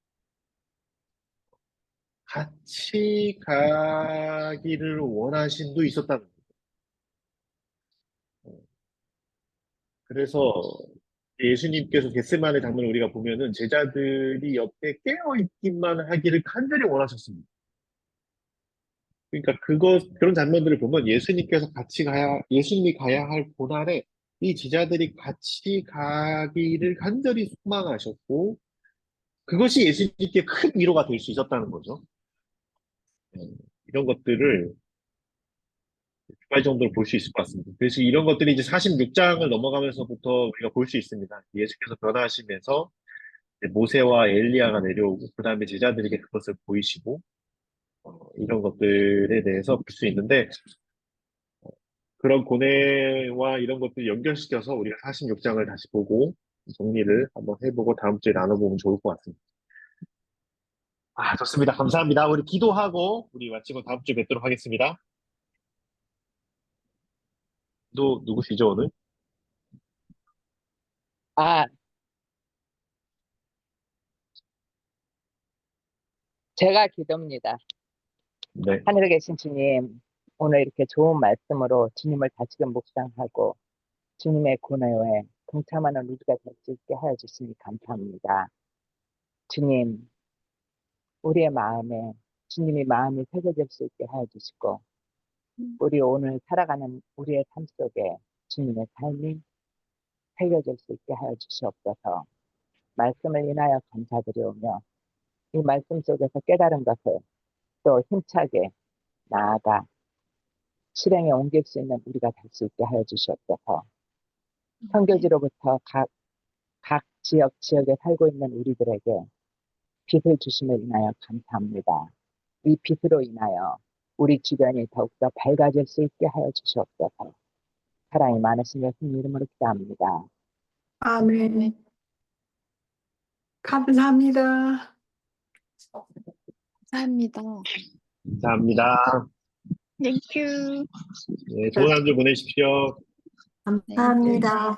같이 가기를 원하신 도 있었다는 거예요. 그래서 예수님께서 겟세마네 장면을 우리가 보면은 제자들이 옆에 깨어 있기만 하기를 간절히 원하셨습니다. 그러니까 그런 장면들을 보면 예수님이 가야 할 고난에 이 제자들이 같이 가기를 간절히 소망하셨고, 그것이 예수님께 큰 위로가 될 수 있었다는 거죠. 네, 이런 것들을 두 가지 정도로 볼 수 있을 것 같습니다. 그래서 이런 것들이 이제 46장을 넘어가면서부터 우리가 볼 수 있습니다. 예수께서 변화하시면서 모세와 엘리야가 내려오고, 그 다음에 제자들에게 그것을 보이시고, 이런 것들에 대해서 볼 수 있는데, 그런 고뇌와 이런 것들 연결시켜서 우리가 46장을 다시 보고 정리를 한번 해보고 다음 주에 나눠보면 좋을 것 같습니다. 좋습니다. 감사합니다. 우리 기도하고 우리 마치고 다음 주에 뵙도록 하겠습니다. 또 누구시죠, 오늘? 아, 제가 기도입니다. 네. 하늘에 계신 주님, 오늘 이렇게 좋은 말씀으로 주님을 다시금 묵상하고 주님의 고뇌에 동참하는 우리가 될 수 있게 하여 주시니 감사합니다. 주님, 우리의 마음에 주님이 마음이 새겨질 수 있게 하여 주시고 우리 오늘 살아가는 우리의 삶 속에 주님의 삶이 새겨질 수 있게 하여 주시옵소서. 말씀을 인하여 감사드리오며 이 말씀 속에서 깨달은 것을 또 힘차게 나아가 실행에 옮길 수 있는 우리가 될 수 있게 하여 주시옵소서. 선교지로부터 각 지역에 살고 있는 우리들에게 빛을 주심을 인하여 감사합니다. 이 빛으로 인하여 우리 주변이 더욱더 밝아질 수 있게 하여 주시옵소서. 사랑이 많으신 예수님 이름으로 기도합니다. 아멘. 감사합니다. 감사합니다. 감사합니다. 땡큐. 네, 좋은 한 주 보내십시오. 네. 감사합니다.